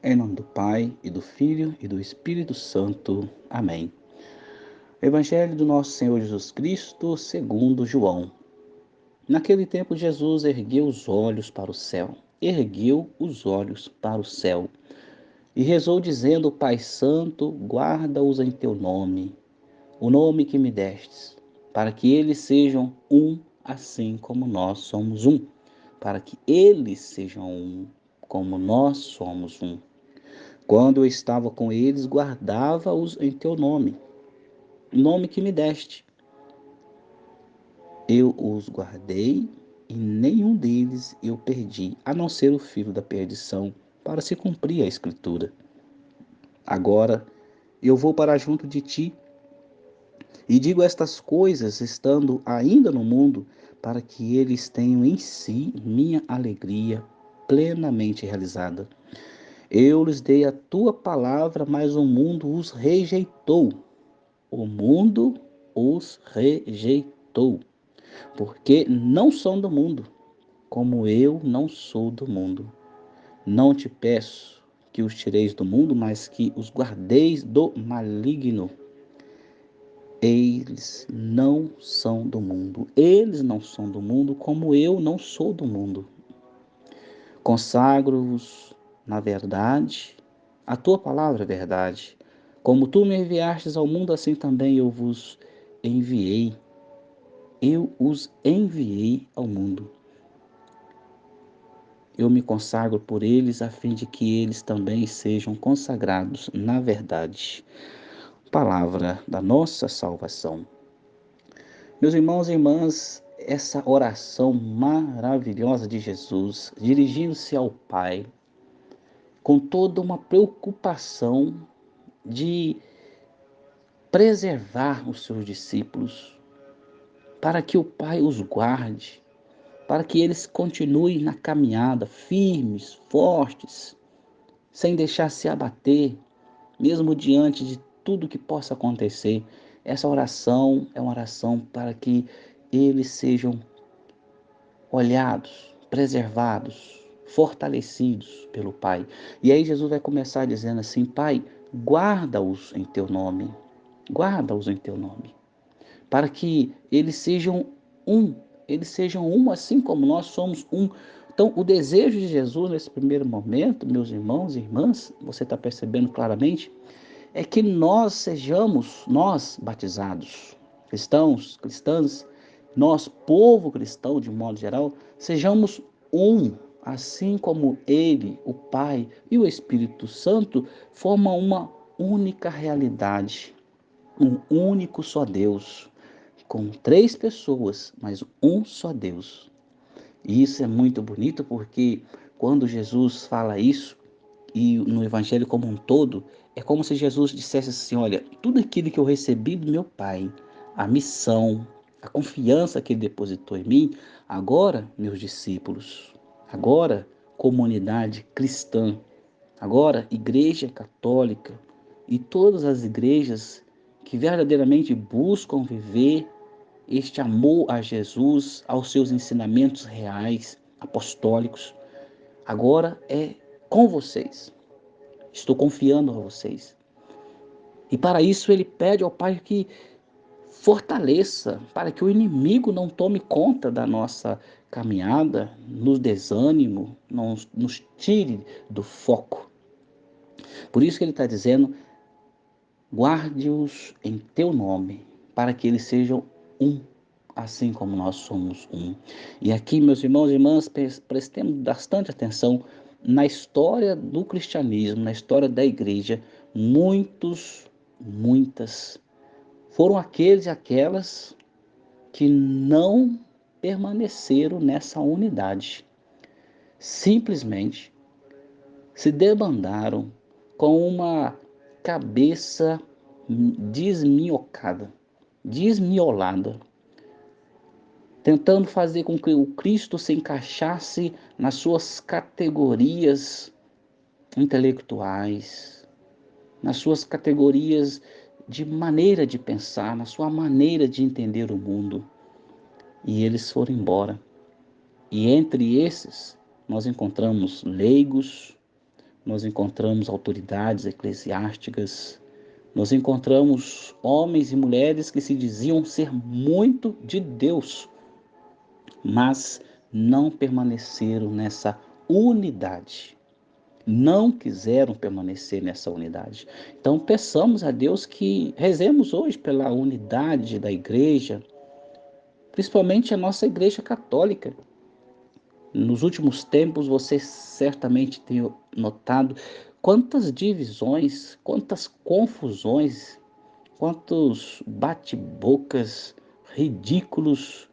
Em nome do Pai, e do Filho, e do Espírito Santo. Amém. Evangelho do nosso Senhor Jesus Cristo, segundo João. Naquele tempo, Jesus ergueu os olhos para o céu. Ergueu os olhos para o céu. E rezou dizendo: Pai Santo, guarda-os em teu nome, o nome que me destes, para que eles sejam um, assim como nós somos um. Para que eles sejam um, como nós somos um. Quando eu estava com eles, guardava-os em teu nome, nome que me deste. Eu os guardei e nenhum deles eu perdi, a não ser o filho da perdição, para se cumprir a Escritura. Agora eu vou para junto de ti e digo estas coisas estando ainda no mundo, para que eles tenham em si minha alegria plenamente realizada. Eu lhes dei a tua palavra, mas o mundo os rejeitou. O mundo os rejeitou, porque não são do mundo, como eu não sou do mundo. Não te peço que os tireis do mundo, mas que os guardeis do maligno. Eles não são do mundo, como eu não sou do mundo. Consagro-vos na verdade, a tua palavra é verdade. Como tu me enviastes ao mundo, assim também eu vos enviei. Eu os enviei ao mundo. Eu me consagro por eles, a fim de que eles também sejam consagrados na verdade. Palavra da nossa salvação. Meus irmãos e irmãs, essa oração maravilhosa de Jesus, dirigindo-se ao Pai, com toda uma preocupação de preservar os seus discípulos, para que o Pai os guarde, para que eles continuem na caminhada, firmes, fortes, sem deixar se abater, mesmo diante de tudo que possa acontecer. Essa oração é uma oração para que eles sejam olhados, preservados, fortalecidos pelo Pai. E aí Jesus vai começar dizendo assim: Pai, guarda-os em teu nome, guarda-os em teu nome, para que um, eles sejam um assim como nós somos um. Então, o desejo de Jesus nesse primeiro momento, meus irmãos e irmãs, você está percebendo claramente, é que nós sejamos, nós batizados, cristãos, cristãs, nós, povo cristão de modo geral, sejamos um, assim como Ele, o Pai e o Espírito Santo formam uma única realidade, um único só Deus, com três pessoas, mas um só Deus. E isso é muito bonito porque quando Jesus fala isso, e no Evangelho como um todo, é como se Jesus dissesse assim: olha, tudo aquilo que eu recebi do meu Pai, a missão, a confiança que Ele depositou em mim, agora, meus discípulos, agora, comunidade cristã, agora, Igreja Católica e todas as igrejas que verdadeiramente buscam viver este amor a Jesus, aos seus ensinamentos reais, apostólicos, agora é com vocês. Estou confiando a vocês. E para isso ele pede ao Pai que fortaleça, para que o inimigo não tome conta da nossa caminhada, nos desânimo, nos tire do foco. Por isso que ele está dizendo: guarde-os em teu nome, para que eles sejam um, assim como nós somos um. E aqui, meus irmãos e irmãs, prestemos bastante atenção na história do cristianismo, na história da igreja. Muitas foram aqueles e aquelas que não permaneceram nessa unidade. Simplesmente se debandaram com uma cabeça desminhocada, desmiolada, tentando fazer com que o Cristo se encaixasse nas suas categorias intelectuais, nas suas categorias de maneira de pensar, na sua maneira de entender o mundo. E eles foram embora. E entre esses, nós encontramos leigos, nós encontramos autoridades eclesiásticas, nós encontramos homens e mulheres que se diziam ser muito de Deus, mas não permaneceram nessa unidade. Não quiseram permanecer nessa unidade. Então, peçamos a Deus que rezemos hoje pela unidade da igreja, principalmente a nossa igreja católica. Nos últimos tempos, você certamente tem notado quantas divisões, quantas confusões, quantos bate-bocas ridículos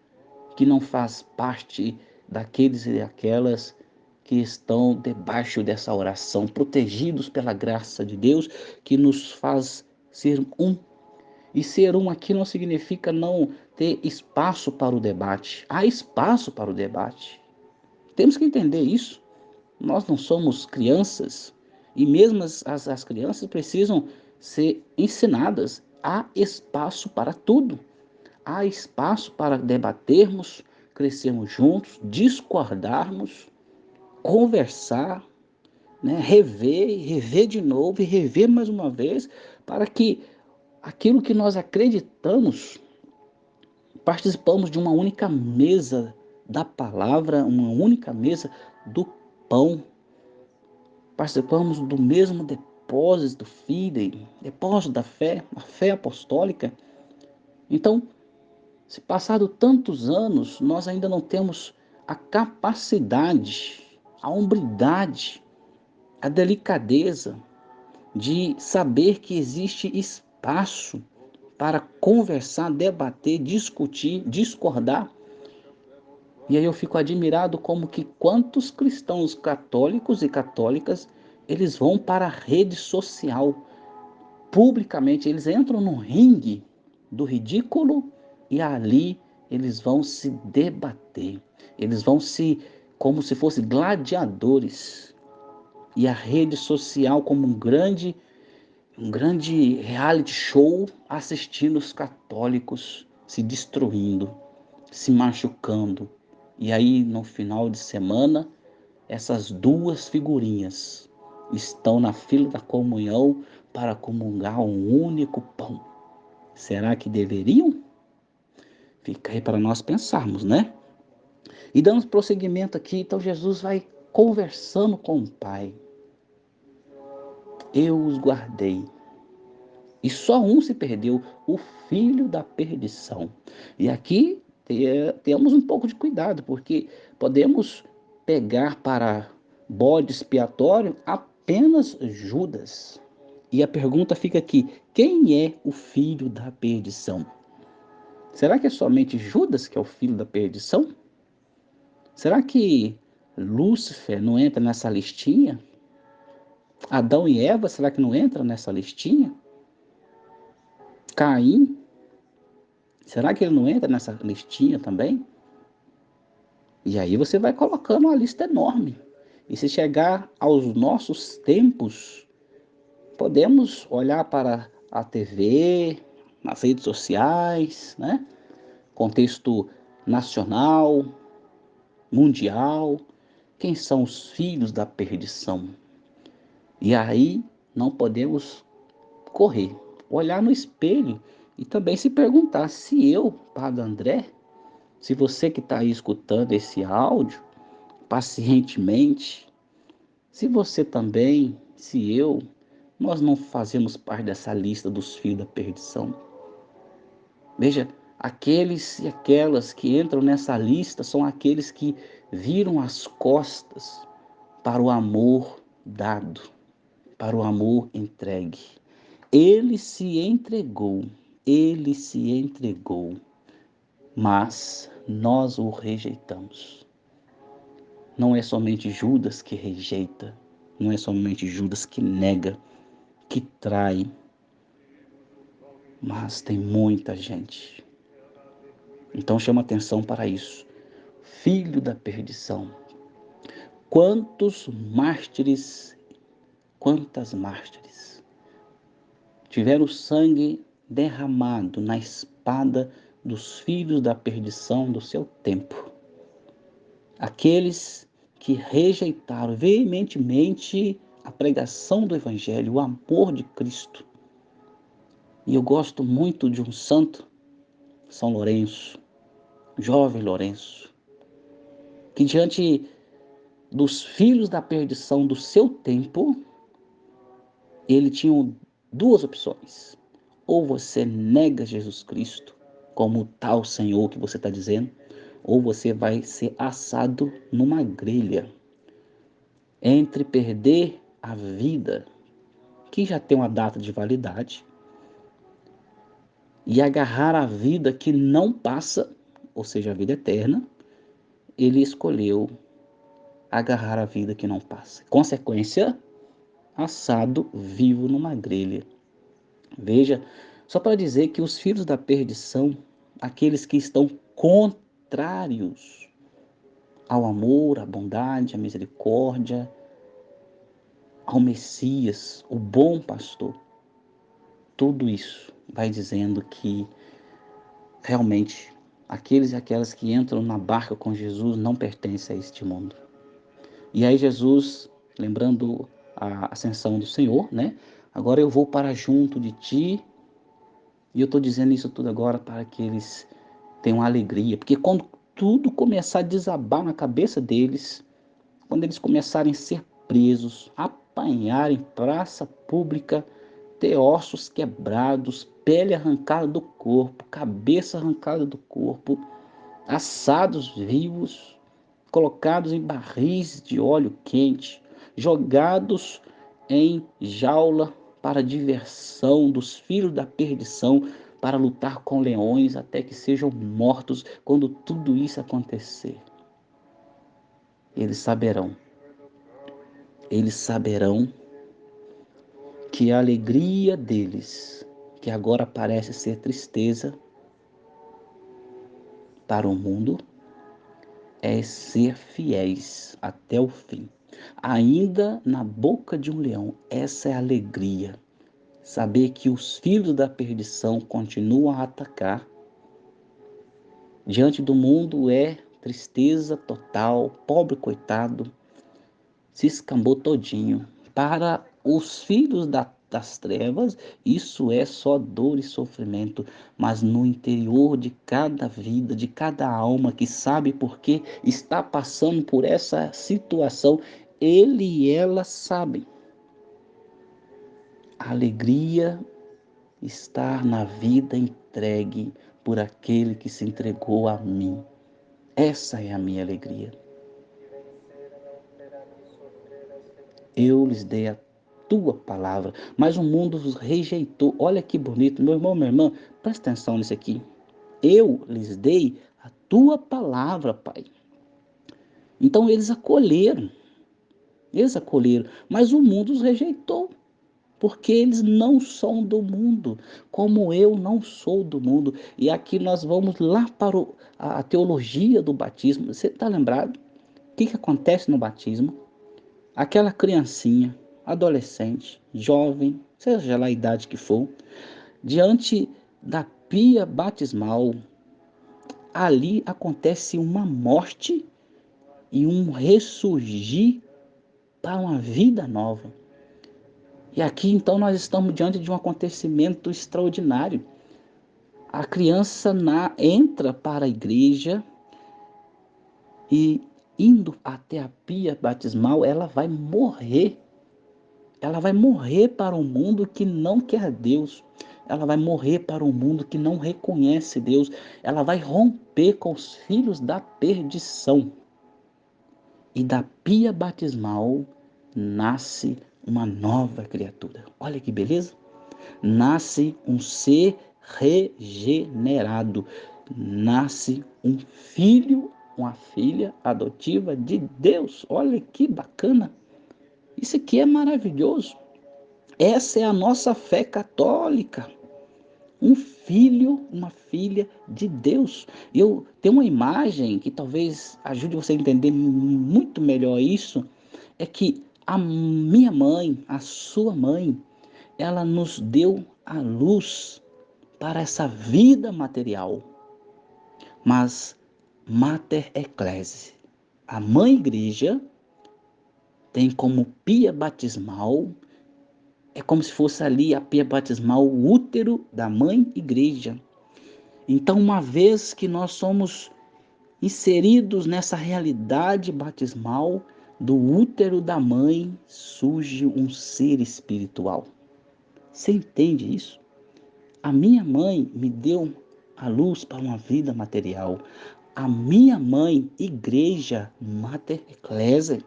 que não faz parte daqueles e aquelas que estão debaixo dessa oração, protegidos pela graça de Deus, que nos faz ser um. E ser um aqui não significa não ter espaço para o debate. Há espaço para o debate. Temos que entender isso. Nós não somos crianças e mesmo as crianças precisam ser ensinadas. Há espaço para tudo. Há espaço para debatermos, crescermos juntos, discordarmos, conversar, né? Rever de novo e rever mais uma vez, para que aquilo que nós acreditamos, participamos de uma única mesa da palavra, uma única mesa do pão, participamos do mesmo depósito fidei, depósito da fé, a fé apostólica. Então, se passado tantos anos, nós ainda não temos a capacidade, a hombridade, a delicadeza de saber que existe espaço para conversar, debater, discutir, discordar. E aí eu fico admirado como que quantos cristãos católicos e católicas, eles vão para a rede social, publicamente, eles entram no ringue do ridículo e ali eles vão se debater. Eles vão como se fossem gladiadores. E a rede social como um grande reality show, assistindo os católicos se destruindo, se machucando. E aí, no final de semana, essas duas figurinhas estão na fila da comunhão para comungar um único pão. Será que deveriam? Fica aí para nós pensarmos, né? E dando prosseguimento aqui, então Jesus vai conversando com o Pai. Eu os guardei. E só um se perdeu, o filho da perdição. E aqui temos um pouco de cuidado, porque podemos pegar para bode expiatório apenas Judas. E a pergunta fica aqui: quem é o filho da perdição? Será que é somente Judas que é o filho da perdição? Será que Lúcifer não entra nessa listinha? Adão e Eva, será que não entra nessa listinha? Caim, será que ele não entra nessa listinha também? E aí você vai colocando uma lista enorme. E se chegar aos nossos tempos, podemos olhar para a TV, nas redes sociais, né? Contexto nacional, mundial. Quem são os filhos da perdição? E aí não podemos correr, olhar no espelho e também se perguntar se eu, Padre André, se você que está aí escutando esse áudio, pacientemente, se você também, se eu, nós não fazemos parte dessa lista dos filhos da perdição. Veja, aqueles e aquelas que entram nessa lista são aqueles que viram as costas para o amor dado, para o amor entregue. Ele se entregou, mas nós o rejeitamos. Não é somente Judas que rejeita, não é somente Judas que nega, que trai, mas tem muita gente. Então chama atenção para isso. Filho da perdição. Quantos mártires, quantas mártires tiveram sangue derramado na espada dos filhos da perdição do seu tempo. Aqueles que rejeitaram veementemente a pregação do Evangelho, o amor de Cristo. E eu gosto muito de um santo, São Lourenço, jovem Lourenço, que diante dos filhos da perdição do seu tempo, ele tinha duas opções. Ou você nega Jesus Cristo como tal Senhor que você está dizendo, ou você vai ser assado numa grelha. Entre perder a vida, que já tem uma data de validade, e agarrar a vida que não passa, ou seja, a vida eterna, ele escolheu agarrar a vida que não passa. Consequência, assado vivo numa grelha. Veja, só para dizer que os filhos da perdição, aqueles que estão contrários ao amor, à bondade, à misericórdia, ao Messias, o bom pastor, tudo isso vai dizendo que realmente aqueles e aquelas que entram na barca com Jesus não pertencem a este mundo. E aí Jesus, lembrando a ascensão do Senhor, né? Agora eu vou para junto de ti. E eu estou dizendo isso tudo agora para que eles tenham alegria. Porque quando tudo começar a desabar na cabeça deles, quando eles começarem a ser presos, apanhar em praça pública, ter ossos quebrados, pele arrancada do corpo, cabeça arrancada do corpo, assados vivos, colocados em barris de óleo quente, jogados em jaula para diversão dos filhos da perdição, para lutar com leões até que sejam mortos. Quando tudo isso acontecer, eles saberão, eles saberão que a alegria deles, que agora parece ser tristeza para o mundo, é ser fiéis até o fim. Ainda na boca de um leão, essa é a alegria. Saber que os filhos da perdição continuam a atacar. Diante do mundo é tristeza total, pobre coitado, se escambou todinho. Para os filhos das trevas, isso é só dor e sofrimento, mas no interior de cada vida, de cada alma que sabe por que está passando por essa situação, ele e ela sabem. A alegria está na vida entregue por aquele que se entregou a mim. Essa é a minha alegria. Eu lhes dei a tua palavra, mas o mundo os rejeitou. Olha que bonito, meu irmão, minha irmã, presta atenção nisso aqui. Eu lhes dei a tua palavra, Pai. Então eles acolheram, mas o mundo os rejeitou, porque eles não são do mundo, como eu não sou do mundo. E aqui nós vamos lá para a teologia do batismo. Você está lembrado? O que acontece no batismo? Aquela criancinha, adolescente, jovem, seja lá a idade que for, diante da pia batismal, ali acontece uma morte e um ressurgir para uma vida nova. E aqui então nós estamos diante de um acontecimento extraordinário. A criança entra para a igreja e, indo até a pia batismal, ela vai morrer. Ela vai morrer para um mundo que não quer Deus. Ela vai morrer para um mundo que não reconhece Deus. Ela vai romper com os filhos da perdição. E da pia batismal nasce uma nova criatura. Olha que beleza! Nasce um ser regenerado. Nasce um filho, uma filha adotiva de Deus. Olha que bacana! Isso aqui é maravilhoso. Essa é a nossa fé católica. Um filho, uma filha de Deus. Eu tenho uma imagem que talvez ajude você a entender muito melhor isso. É que a minha mãe, a sua mãe, ela nos deu a luz para essa vida material. Mas Mater Ecclesiae, a mãe igreja, tem como pia batismal, é como se fosse ali a pia batismal, o útero da mãe igreja. Então, uma vez que nós somos inseridos nessa realidade batismal do útero da mãe, surge um ser espiritual. Você entende isso? A minha mãe me deu a luz para uma vida material. A minha mãe, igreja, mater ecclesia,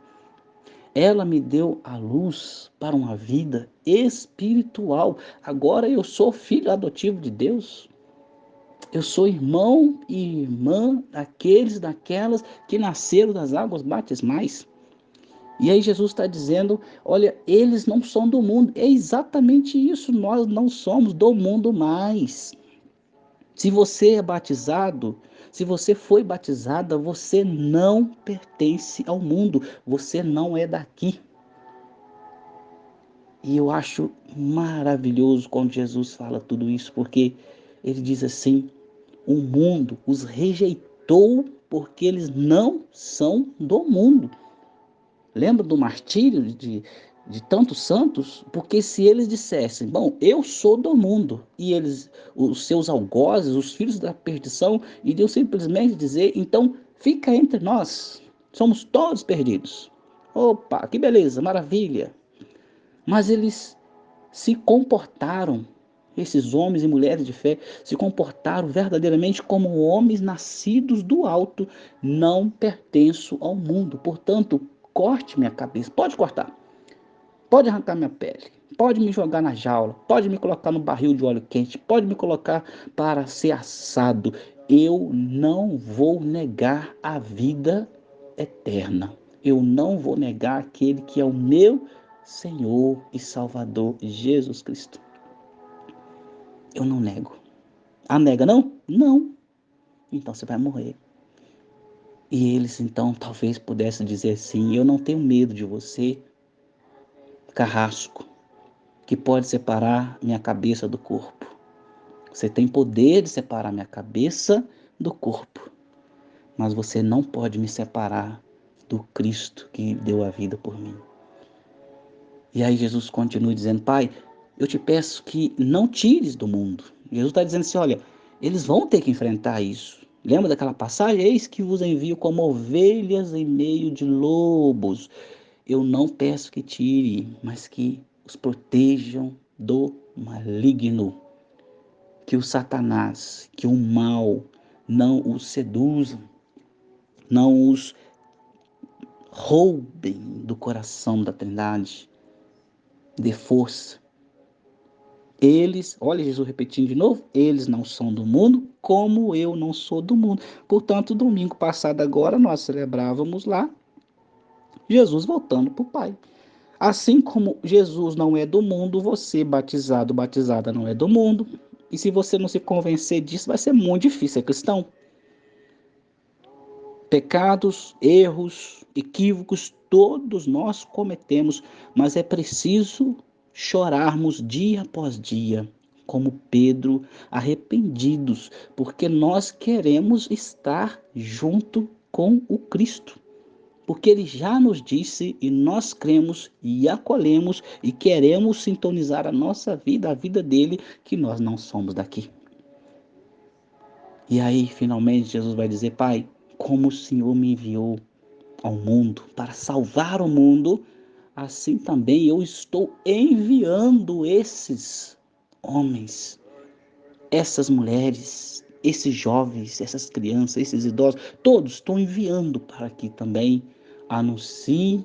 ela me deu a luz para uma vida espiritual. Agora eu sou filho adotivo de Deus. Eu sou irmão e irmã daquelas que nasceram das águas batismais. E aí Jesus está dizendo, olha, eles não são do mundo. É exatamente isso, nós não somos do mundo mais. Se você é batizado, se você foi batizada, você não pertence ao mundo, você não é daqui. E eu acho maravilhoso quando Jesus fala tudo isso, porque ele diz assim: o mundo os rejeitou porque eles não são do mundo. Lembra do martírio de tantos santos? Porque se eles dissessem, bom, eu sou do mundo, e eles, os seus algozes, os filhos da perdição, iriam simplesmente dizer, então fica entre nós, somos todos perdidos. Opa, que beleza, maravilha. Mas eles se comportaram, esses homens e mulheres de fé, se comportaram verdadeiramente como homens nascidos do alto. Não pertenço ao mundo, portanto, corte minha cabeça. Pode cortar, pode arrancar minha pele, pode me jogar na jaula, pode me colocar no barril de óleo quente, pode me colocar para ser assado. Eu não vou negar a vida eterna. Eu não vou negar aquele que é o meu Senhor e Salvador, Jesus Cristo. Eu não nego. Ah, nega não? Não. Então você vai morrer. E eles então talvez pudessem dizer assim: eu não tenho medo de você, carrasco, que pode separar minha cabeça do corpo. Você tem poder de separar minha cabeça do corpo, mas você não pode me separar do Cristo que deu a vida por mim. E aí Jesus continua dizendo: Pai, eu te peço que não tires do mundo. Jesus está dizendo assim: olha, eles vão ter que enfrentar isso. Lembra daquela passagem? Eis que vos envio como ovelhas em meio de lobos. Eu não peço que tire, mas que os protejam do maligno. Que o Satanás, que o mal não os seduzam, não os roubem do coração da Trindade. Dê força. Eles, olha Jesus repetindo de novo, eles não são do mundo, como eu não sou do mundo. Portanto, domingo passado agora nós celebrávamos lá Jesus voltando para o Pai. Assim como Jesus não é do mundo, você batizado, batizada não é do mundo. E se você não se convencer disso, vai ser muito difícil ser cristão. Pecados, erros, equívocos, todos nós cometemos, mas é preciso chorarmos dia após dia, como Pedro, arrependidos, porque nós queremos estar junto com o Cristo. Porque ele já nos disse e nós cremos e acolhemos e queremos sintonizar a nossa vida, a vida dele, que nós não somos daqui. E aí, finalmente, Jesus vai dizer: Pai, como o Senhor me enviou ao mundo para salvar o mundo, assim também eu estou enviando esses homens, essas mulheres, esses jovens, essas crianças, esses idosos, todos estou enviando para que também anuncie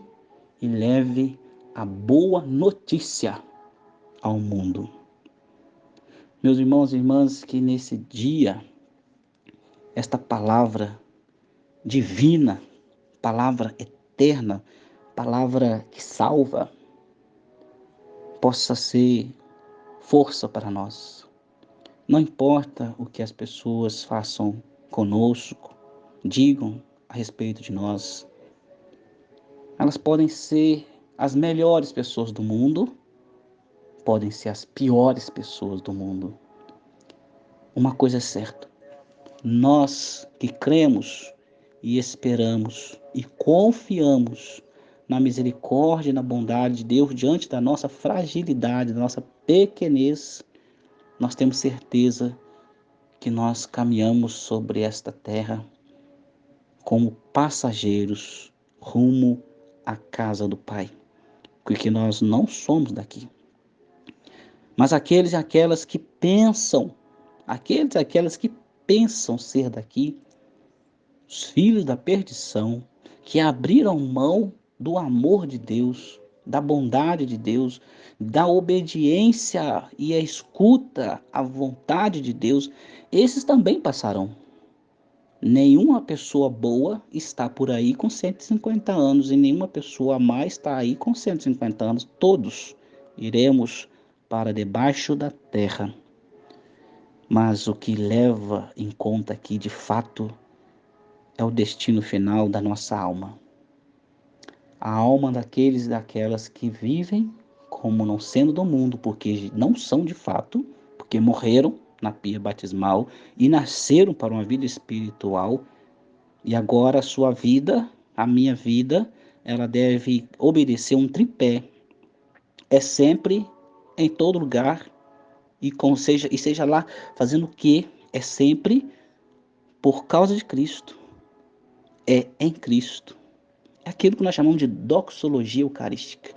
e leve a boa notícia ao mundo. Meus irmãos e irmãs, que nesse dia, esta palavra divina, palavra eterna, palavra que salva, possa ser força para nós. Não importa o que as pessoas façam conosco, digam a respeito de nós, elas podem ser as melhores pessoas do mundo, podem ser as piores pessoas do mundo. Uma coisa é certa: nós que cremos e esperamos e confiamos na misericórdia e na bondade de Deus, diante da nossa fragilidade, da nossa pequenez, nós temos certeza que nós caminhamos sobre esta terra como passageiros rumo à casa do Pai, porque nós não somos daqui. Mas aqueles e aquelas que pensam, aqueles e aquelas que pensam ser daqui, os filhos da perdição, que abriram mão do amor de Deus, da bondade de Deus, da obediência e a escuta à vontade de Deus, esses também passarão. Nenhuma pessoa boa está por aí com 150 anos e nenhuma pessoa má está aí com 150 anos. Todos iremos para debaixo da terra. Mas o que leva em conta aqui, de fato, é o destino final da nossa alma. A alma daqueles e daquelas que vivem como não sendo do mundo, porque não são de fato, porque morreram na pia batismal e nasceram para uma vida espiritual. E agora a sua vida, a minha vida, ela deve obedecer um tripé. É sempre, em todo lugar, seja lá fazendo o que, é sempre por causa de Cristo. É em Cristo. É aquilo que nós chamamos de doxologia eucarística.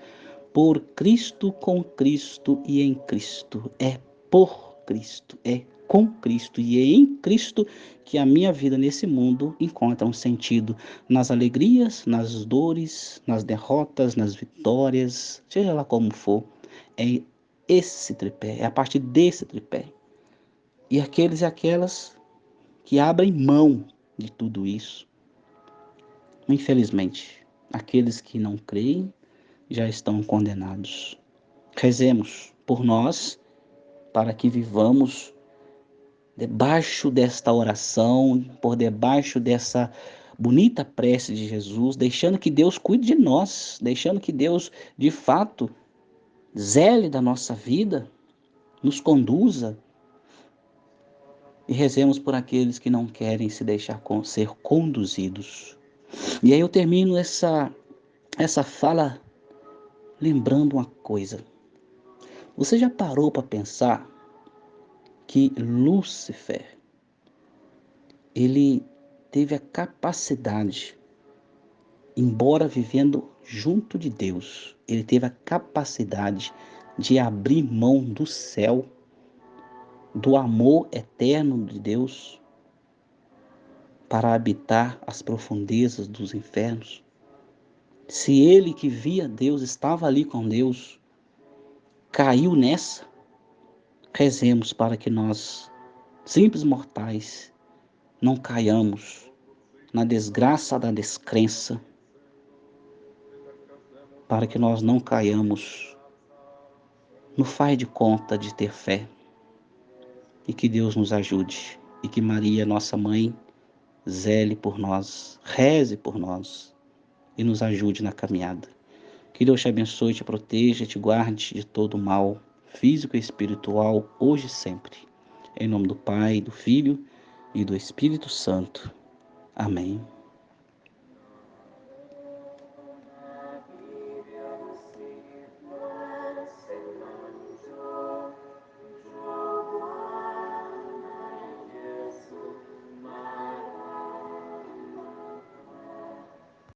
Por Cristo, com Cristo e em Cristo. É por Cristo, é com Cristo e é em Cristo que a minha vida nesse mundo encontra um sentido nas alegrias, nas dores, nas derrotas, nas vitórias, seja lá como for. É esse tripé, é a partir desse tripé. E aqueles e aquelas que abrem mão de tudo isso, infelizmente, aqueles que não creem já estão condenados. Rezemos por nós, para que vivamos debaixo desta oração, por debaixo dessa bonita prece de Jesus, deixando que Deus cuide de nós, deixando que Deus, de fato, zele da nossa vida, nos conduza. E rezemos por aqueles que não querem se deixar ser conduzidos. E aí eu termino essa fala lembrando uma coisa. Você já parou para pensar que Lúcifer, ele teve a capacidade, embora vivendo junto de Deus, ele teve a capacidade de abrir mão do céu, do amor eterno de Deus, para habitar as profundezas dos infernos? Se ele que via Deus, estava ali com Deus, caiu nessa, rezemos para que nós, simples mortais, não caiamos na desgraça da descrença, para que nós não caiamos no faz de conta de ter fé. E que Deus nos ajude, e que Maria, nossa mãe, zele por nós, reze por nós e nos ajude na caminhada. Que Deus te abençoe, te proteja, te guarde de todo mal, físico e espiritual, hoje e sempre. Em nome do Pai, do Filho e do Espírito Santo. Amém.